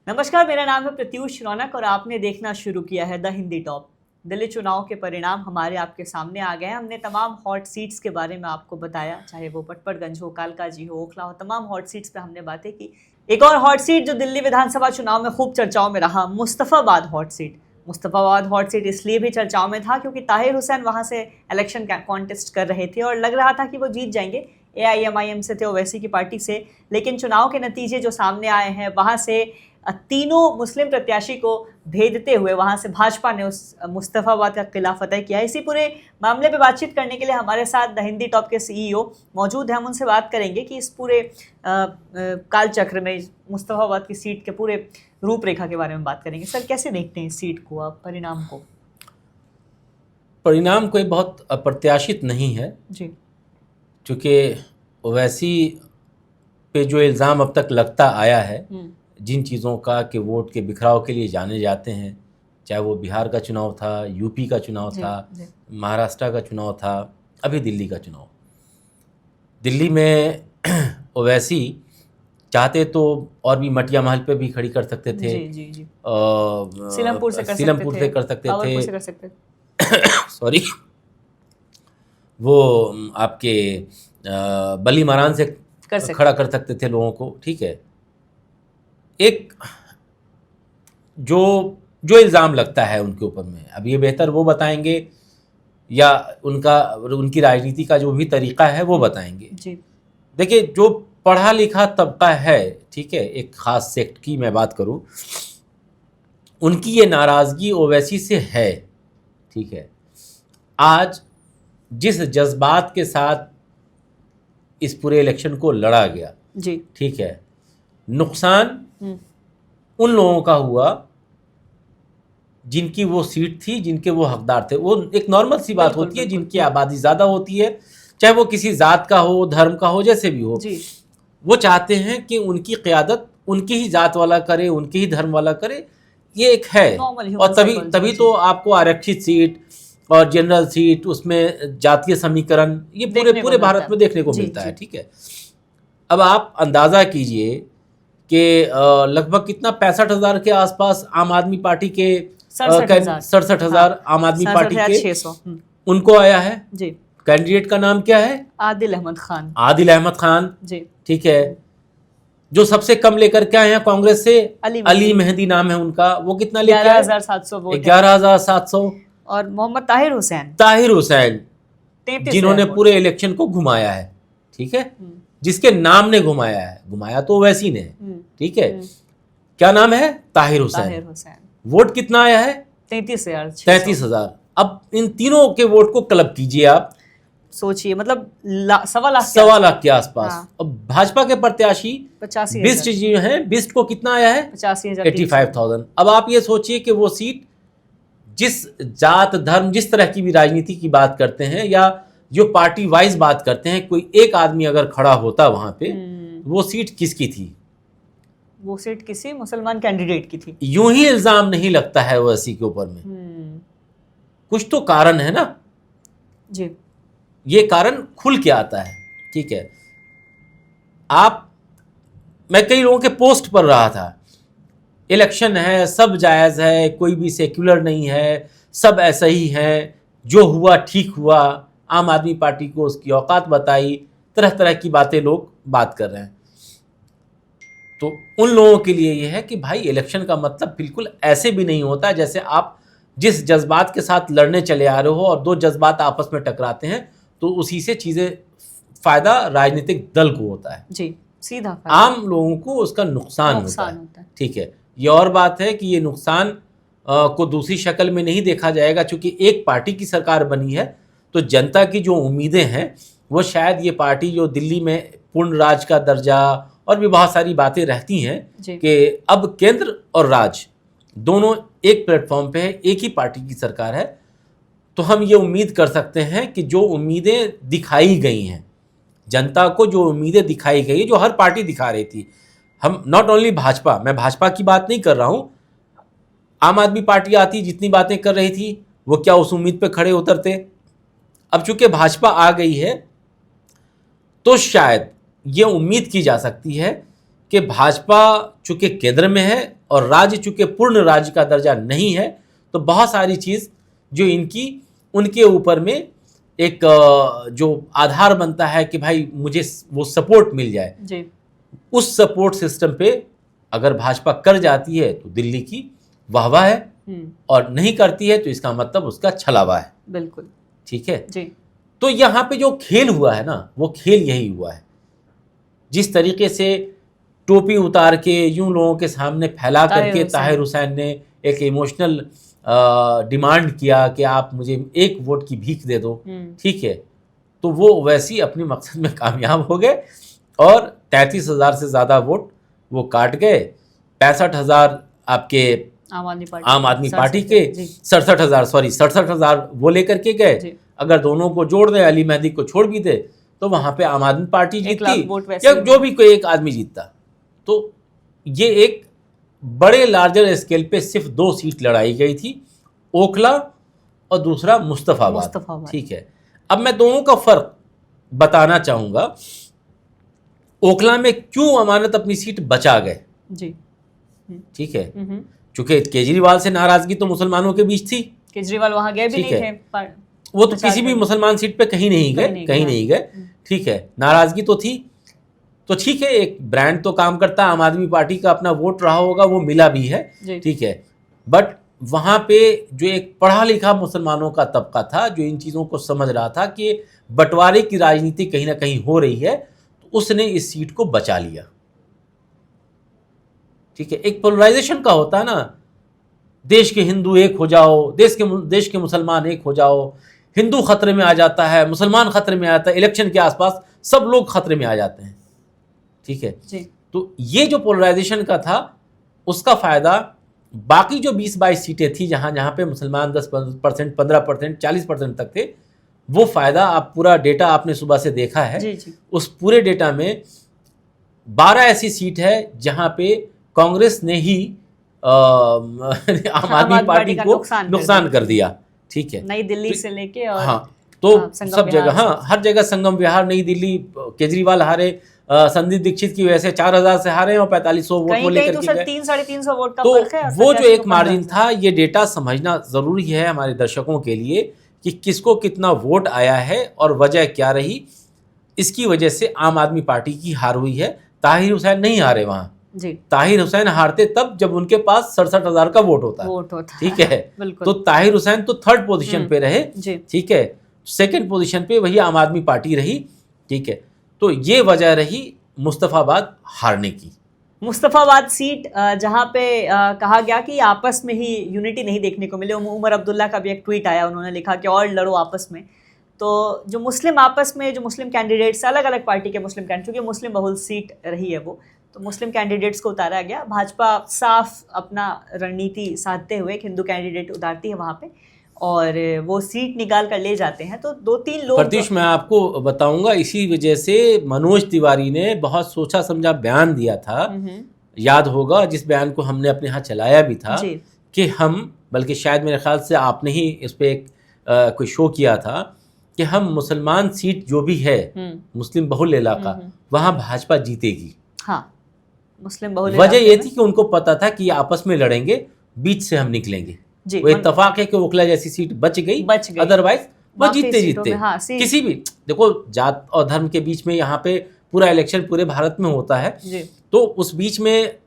नमस्कार, मेरा नाम है प्रत्युष रौनक और आपने देखना शुरू किया है द हिंदी टॉप। दिल्ली चुनाव के परिणाम हमारे आपके सामने आ गए हैं। हमने तमाम हॉट सीट्स के बारे में आपको बताया, चाहे वो पटपड़गंज हो, कालकाजी हो, ओखला हो, तमाम हॉट सीट्स पे हमने बातें की। एक और हॉट सीट जो दिल्ली विधानसभा चुनाव में खूब चर्चाओं में रहा, Mustafabad hot seat. Mustafabad hot seat इसलिए भी चर्चाओं में था क्योंकि ताहिर हुसैन वहां से इलेक्शन कॉन्टेस्ट कर रहे थे और लग रहा था कि वो जीत जाएंगे। AIMIM से थे, ओवैसी की पार्टी से। लेकिन चुनाव के नतीजे जो सामने आए हैं वहां से तीनों मुस्लिम प्रत्याशी को भेजते हुए वहां से भाजपा ने उस मुस्तफाबाद का किला फतेह किया। इसी पूरे मामले पे बातचीत करने के लिए हमारे साथ द हिंदी टॉप के CEO मौजूद हैं। हम उनसे बात करेंगे कि इस पूरे कालचक्र में मुस्तफाबाद की सीट के पूरे रूपरेखा के बारे में बात करेंगे। सर, कैसे देखते हैं इस सीट को आप, परिणाम को? परिणाम कोई बहुत अप्रत्याशित नहीं है जी, क्योंकि ओवैसी पे जो इल्ज़ाम अब तक लगता आया है जिन चीज़ों का कि वोट के बिखराव के लिए जाने जाते हैं, चाहे वो बिहार का चुनाव था, यूपी का चुनाव था, महाराष्ट्र का चुनाव था, अभी दिल्ली का चुनाव। दिल्ली में ओवैसी चाहते तो और भी मटिया महल पे भी खड़ी कर सकते थे, जी। सीलमपुर से कर सकते थे, सॉरी, वो आपके बली मारान से खड़ा कर सकते थे लोगों को। ठीक है, एक जो इल्ज़ाम लगता है उनके ऊपर में, अब ये बेहतर वो बताएंगे या उनकी राजनीति का जो भी तरीका है वो बताएंगे। जी, देखिए, जो पढ़ा लिखा तबका है, ठीक है, एक ख़ास सेक्ट की मैं बात करूं, उनकी ये नाराज़गी ओवैसी से है। ठीक है, आज जिस जज्बात के साथ इस पूरे इलेक्शन को लड़ा गया, जी, ठीक है, नुकसान उन लोगों का हुआ जिनकी वो सीट थी, जिनके वो हकदार थे। वो एक नॉर्मल सी बात होती है, जिनकी आबादी ज़्यादा होती है, चाहे वो किसी ज़ात का हो, धर्म का हो, जैसे भी हो, वो चाहते हैं कि उनकी क़यादत उनकी ही ज़ात वाला करे, उनके ही धर्म वाला करे। ये एक है, और तभी तो आपको आरक्षित सीट और जनरल सीट, उसमें जातीय समीकरण, ये पूरे भारत में देखने को मिलता है। ठीक है, अब आप अंदाज़ा कीजिए कि लगभग कितना 65,000 के आसपास आम आदमी पार्टी के 67,000 आम आदमी पार्टी के 600 उनको आया है। जी, कैंडिडेट का नाम क्या है? आदिल अहमद खान। जी, ठीक है। जो सबसे कम लेकर के आए हैं कांग्रेस से, अली मेहदी नाम है उनका, वो कितना लेकर? 11,700 वोट। 11,700। और मोहम्मद ताहिर हुसैन जिन्होंने पूरे इलेक्शन को घुमाया है। ठीक है, जिसके नाम ने घुमाया तो वैसी ने। ठीक है, क्या नाम है? ताहिर हुसैन। वोट कितना आया है? 33,000। अब इन तीनों के वोट को क्लब कीजिए आप, सोचिए, मतलब 1.25 लाख के आसपास। हाँ। अब भाजपा के प्रत्याशी 85 बिस्ट जो है, बिस्ट को कितना आया है? 85,000। अब आप ये सोचिए कि वो सीट, जिस जात धर्म, जिस तरह की भी राजनीति की बात करते हैं या जो पार्टी वाइज बात करते हैं, कोई एक आदमी अगर खड़ा होता वहां पे, वो सीट किसकी थी? वो सीट किसी मुसलमान कैंडिडेट की थी। यूं ही इल्जाम नहीं लगता है ओवैसी के ऊपर में। कुछ तो कारण है ना जी, ये कारण खुल के आता है। ठीक है, मैं कई लोगों के पोस्ट पर रहा था, इलेक्शन है, सब जायज़ है, कोई भी सेक्युलर नहीं है, सब ऐसा ही है, जो हुआ ठीक हुआ, आम आदमी पार्टी को उसकी औकात बताई, तरह तरह की बातें लोग बात कर रहे हैं। तो उन लोगों के लिए यह है कि भाई, इलेक्शन का मतलब बिल्कुल ऐसे भी नहीं होता जैसे आप जिस जज्बात के साथ लड़ने चले आ रहे हो और दो जज्बात आपस में टकराते हैं तो उसी से चीज़ें, फ़ायदा राजनीतिक दल को होता है। जी, सीधा आम लोगों को उसका नुकसान होता है। ठीक है, ये और बात है कि ये नुकसान को दूसरी शक्ल में नहीं देखा जाएगा, क्योंकि एक पार्टी की सरकार बनी है तो जनता की जो उम्मीदें हैं वो शायद ये पार्टी, जो दिल्ली में पूर्ण राज का दर्जा और भी बहुत सारी बातें रहती हैं कि अब केंद्र और राज्य दोनों एक प्लेटफॉर्म पे है, एक ही पार्टी की सरकार है, तो हम ये उम्मीद कर सकते हैं कि जो उम्मीदें दिखाई गई हैं जनता को, जो उम्मीदें दिखाई गई, जो हर पार्टी दिखा रही थी, हम नॉट ओनली भाजपा, मैं भाजपा की बात नहीं कर रहा हूँ, आम आदमी पार्टी आती जितनी बातें कर रही थी, वो क्या उस उम्मीद पे खड़े उतरते? अब चूंकि भाजपा आ गई है तो शायद ये उम्मीद की जा सकती है कि भाजपा चूंकि केंद्र में है और राज्य चूंकि पूर्ण राज्य का दर्जा नहीं है, तो बहुत सारी चीज़ जो इनकी उनके ऊपर में एक जो आधार बनता है कि भाई मुझे वो सपोर्ट मिल जाए जी। उस सपोर्ट सिस्टम पे अगर भाजपा कर जाती है तो दिल्ली की वाहवाह है, और नहीं करती है तो इसका मतलब उसका छलावा है। बिल्कुल ठीक है जी। तो यहाँ पे जो खेल हुआ है ना, वो खेल यही हुआ है। जिस तरीके से टोपी उतार के यूं लोगों के सामने फैला करके ताहिर हुसैन ने एक इमोशनल डिमांड किया कि आप मुझे 1 वोट की भीख दे दो, ठीक है, तो वो वैसे ही अपने मकसद में कामयाब हो गए और 33,000 से ज़्यादा वोट वो काट गए। 65,000 आपके आम आदमी पार्टी के 67,000 वो लेकर के गए। अगर दोनों को जोड़ दें, अली मेहदी को छोड़ भी दे, तो वहां पे आम आदमी पार्टी जीतती या जो भी कोई एक आदमी जीतता। तो ये एक बड़े लार्जर स्केल पे सिर्फ 2 सीट लड़ाई गई थी, ओखला और दूसरा मुस्तफाबाद। ठीक है, अब मैं दोनों का फर्क बताना चाहूंगा। ओखला में क्यों अमानत अपनी सीट बचा गए जी, ठीक है, चूंकि केजरीवाल से नाराजगी तो मुसलमानों के बीच थी, केजरीवाल वहां गए भी नहीं थे, वो तो किसी भी मुसलमान सीट पे कहीं नहीं गए, ठीक है, नाराजगी तो थी। तो ठीक है, एक ब्रांड तो काम करता, आम आदमी पार्टी का अपना वोट रहा होगा, वो मिला भी है, ठीक है, बट वहां पे जो एक पढ़ा लिखा मुसलमानों का तबका था, जो इन चीज़ों को समझ रहा था कि बंटवारे की राजनीति कहीं ना कहीं हो रही है, तो उसने इस सीट को बचा लिया। ठीक है, एक पोलराइजेशन का होता है ना, देश के हिंदू एक हो जाओ, देश के मुसलमान एक हो जाओ, हिंदू खतरे में आ जाता है, मुसलमान खतरे में आ जाता है, इलेक्शन के आसपास सब लोग खतरे में आ जाते हैं। ठीक है जी। तो ये जो पोलराइजेशन का था, उसका फायदा बाकी जो 20-22 सीटें थी जहां पे मुसलमान 10%, 15%, 40% तक थे, वो फायदा आप पूरा डेटा आपने सुबह से देखा है जी। उस पूरे डेटा में 12 ऐसी सीट है जहां पे कांग्रेस ने ही आम आदमी पार्टी को नुकसान कर दिया। ठीक है, नई दिल्ली से लेके और हाँ, तो सब जगह, हाँ, हर जगह संगम विहार, नई दिल्ली, केजरीवाल हारे, संदीप दीक्षित की वजह से 4,000 से हारे और 4500 वोट वो लेकर के गए। 300-350 वोट का फर्क है। वो जो एक मार्जिन था, ये डेटा समझना जरूरी है हमारे दर्शकों के लिए कि किसको कितना वोट आया है और वजह क्या रही। इसकी वजह से आम आदमी पार्टी की हार हुई है। ताहिर हुसैन नहीं हारे वहां जी। ताहिर हुसैन हारते तब जब उनके पास 67,000 का वोट होता ठीक है, तो ताहिर हुसैन तो 3rd पोजीशन पे रहे, ठीक है, 2nd पोजीशन पे वही आम आदमी पार्टी रही। ठीक है, तो ये वजह रही मुस्तफाबाद हारने की। मुस्तफाबाद सीट जहां पे कहा गया कि आपस में ही यूनिटी नहीं देखने को मिले। उमर अब्दुल्ला का भी एक ट्वीट आया, उन्होंने लिखा कि और लड़ो आपस में। तो जो मुस्लिम आपस में, जो मुस्लिम कैंडिडेट्स, अलग अलग पार्टी के मुस्लिम कैंडिडेट, क्योंकि मुस्लिम बहुल सीट रही है वो, तो मुस्लिम कैंडिडेट्स को उतारा गया। भाजपा साफ अपना रणनीति साधते हुए एक हिंदू कैंडिडेट उतारती है वहाँ पे और वो सीट निकाल कर ले जाते हैं। तो 2-3 लोग, प्रतीश मैं आपको बताऊंगा, इसी वजह से मनोज तिवारी ने बहुत सोचा समझा बयान दिया था, याद होगा, जिस बयान को हमने अपने यहाँ चलाया भी था कि हम, बल्कि शायद मेरे ख्याल से आपने ही इस पर एक कोई शो किया था कि हम मुसलमान सीट जो भी है, मुस्लिम बहुल इलाका, वहाँ भाजपा जीतेगी। हाँ, मुस्लिम बहुल वजह ये थी कि उनको पता था कि ये आपस में लड़ेंगे, बीच से हम निकलेंगे। वो इत्तेफाक है कि ओखला जैसी सीट बच गई, अदरवाइज वो जीतते हाँ, किसी भी, देखो जात और धर्म के बीच में यहाँ पे पूरा इलेक्शन पूरे भारत में होता है, तो उस बीच में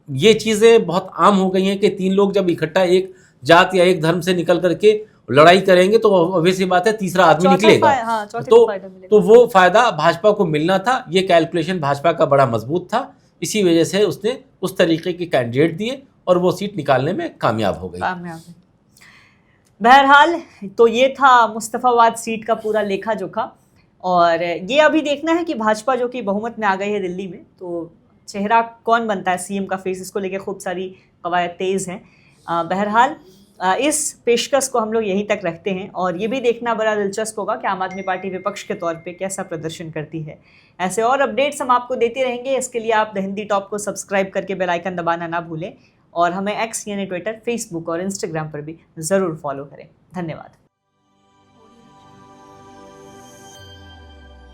ये चीजें बहुत आम हो गई हैं कि 3 लोग जब इकट्ठा एक जात या एक धर्म से निकल करके लड़ाई करेंगे तो ऑब्वियसली बात है तीसरा आदमी निकलेगा। हाँ, तो वो फायदा भाजपा को मिलना था। ये कैलकुलेशन भाजपा का बड़ा मजबूत था, इसी वजह से उसने उस तरीके के कैंडिडेट दिए और वो सीट निकालने में कामयाब हो गई। बहरहाल, तो ये था मुस्तफाबाद सीट का पूरा लेखा जोखा। और ये अभी देखना है कि भाजपा जो कि बहुमत में आ गई है दिल्ली में, तो चेहरा कौन बनता है सीएम का फेस, इसको लेके खूब सारी कवायद तेज़ हैं। बहरहाल इस पेशकश को हम लोग यहीं तक रखते हैं और ये भी देखना बड़ा दिलचस्प होगा कि आम आदमी पार्टी विपक्ष के तौर पे कैसा प्रदर्शन करती है। ऐसे और अपडेट्स हम आपको देते रहेंगे। इसके लिए आप द हिंदी टॉप को सब्सक्राइब करके बेल आइकन दबाना ना भूलें और हमें एक्स यानी ट्विटर, फेसबुक और इंस्टाग्राम पर भी ज़रूर फॉलो करें। धन्यवाद।